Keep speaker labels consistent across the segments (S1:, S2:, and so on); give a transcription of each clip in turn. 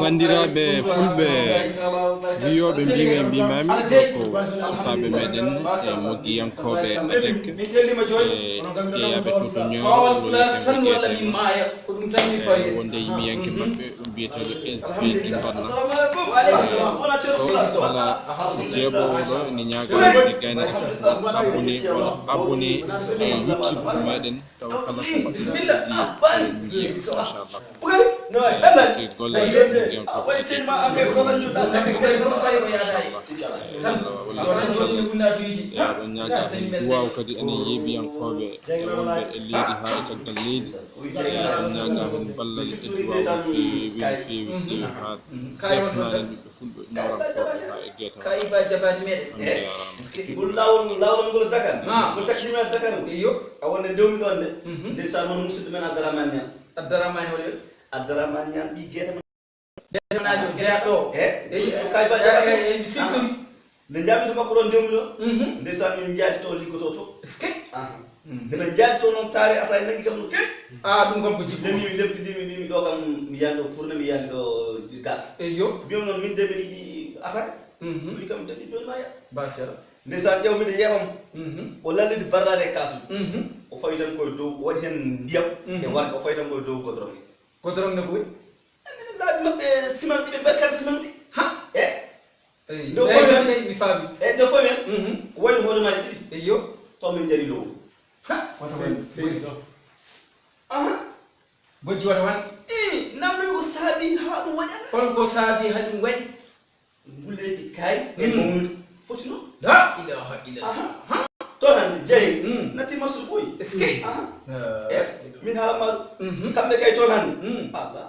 S1: bandiraɓe fulɓe wiyoɓe mbimi e mbimami ko sukaɓe meɗen e moggiyankoɓe adek e jeeyaɓe toto ñoro loyetemɓe guetem wonde yimiyanke mabɓe ɗum mbiyeteɗo sb timbanna to kala jeeɓowo ɗo ene ñaganide gayna abone walla abone e youtube meɗen taw kala ko mbaɗɗen jiya machallah ke golle ɗon ñaaga duwaw kadi enen yeebiyankoɓe e wonɓe e leydi ha e caggal leydi ɗon ñaaga hen ballal e duwaw no feewi no feewi feewi ha settanani ɓiɓɓe fulɓe ñorankoɓe ha e guetam
S2: lawol ngol Dakar ko takkimen Dakar yo a wonde dewmi ɗon de ndeysan mon musidɗo men Abdourahmane woni Abdourahmane ñan ɓi guetam najo jeeɗo kay baje mi siftori nde jaɓi to makko ɗon dewmi ɗo ndeysan min jaadi to liggoto to eske nde min jaadi to noon taare ata nagui kam no fewi ɗum kam ko jikko mi lebtidimi mbimi ɗo kam mi yiyani ɗo fourne mi yiyani ɗo gas eyo mbiyam noon min de mbiɗa yiɗi ataka ɗum kam dañi joni ma ya basera ndeysan ƴew mbiɗa yeɓam o lallidi barrade e kasuji o fawi tan koye dow waɗi hen ndiyam e warga o fawi tan koye dow godron ne ko wi laaɓi maɓɓe siman ɗi ɓe mberkata siman ɗi ha nde fomen mi faami e nde fomen ko waɗi hoɗomaji ɗiɗi eyo to min jari lowo bojji waɗa wan namdomi ko saabi ha ɗum waɗi ala holko saabi ha ɗum waɗi ngulleji kaay e mawnude foti noon la ilaha illallah to hande jeeyi natti masur ɓooyi eske min haalamaɗo kamɓe kay toon hande allah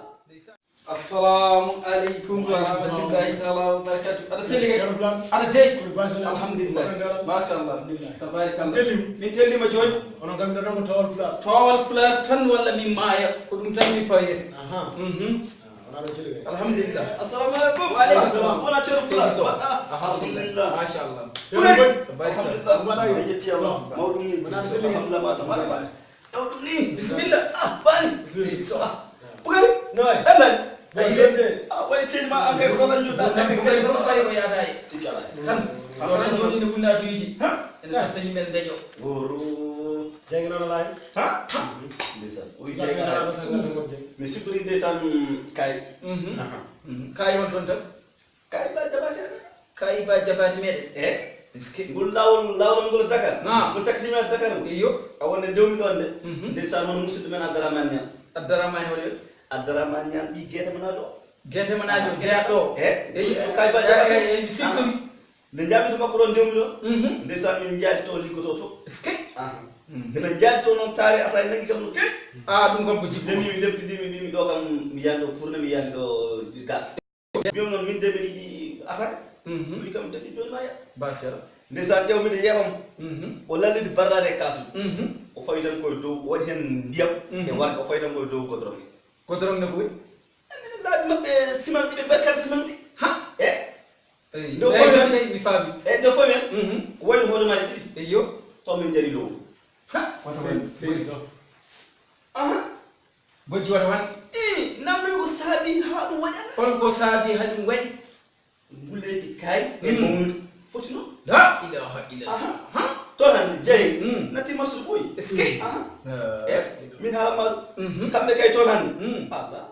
S2: assalamu aleykum wa rahmatullahi taala wa barakatuh aɗa selli kay aɗa deyi alhamdulillah machallah tabarikallah min tellima joni onon kam ɗo ɗonko towal pular tan walla min maaya ko ɗum tan mi payete alhamdulillah assalamu aleykum waaleykum salam ona ceero pular alhamdulillah machallah tabarikallah mbaɗa jetti allah mawɗum ni alhamdulillah ma tabaraka ɗawɗum ni bisimillah bani seydi so ɓugari noy ɗallani way seydi ma an kay ko ɗon juɗɗa kay ko fayi ko yaadaye sikala tan ɗonan joni ne bunnatoyiji ene tatta yimɓe ndeƴo goro jenganono laayi ndeysan oyi jengana mi sikkori ndeysan kay kayi won toon tan kayi ba jabati meɗen ngol lawol ngol Dakar ko takkimen Dakar yo a wonde dewmi ɗon de ndeysan mon musidɗo men Abdourahmane woni Abdourahmane ñan ɓi guetem najo jeeɗo kay baje mi siftori nde jaɓi to makko ɗon dewmi ɗo ndeysan min jaadi to liggoto to eske nde min jaadi to noon taare ata nagui kam no fewi ɗum kam ko jikko mi lebtidimi mbimi ɗo kam mi yiyani ɗo fourne mi yiyani ɗo gas mbiyam noon min de mbiɗa yiɗi ataka ɗum kam dañi joni ma ya basera ndeysan ƴew mbiɗa yeɓam o lallidi barrade e kasuji o fawi tan koye dow waɗi hen ndiyam e warga o fawi tan koye dow godron ne ko wi laaɓi maɓɓe siman ɗi ɓe mberkata siman ɗi ha nde fomen mi faami e nde fomen ko waɗi hoɗomaji ɗiɗi eyo to min jari lowo bojji waɗa wan namdomi ko saabi ha ɗum waɗi ala holko saabi ha ɗum waɗi ngulleji kaay e mawnude foti noon la ilaha illallah to hande jeeyi natti masur ɓooyi eske min haalamaɗo kamɓe kay toon hande allah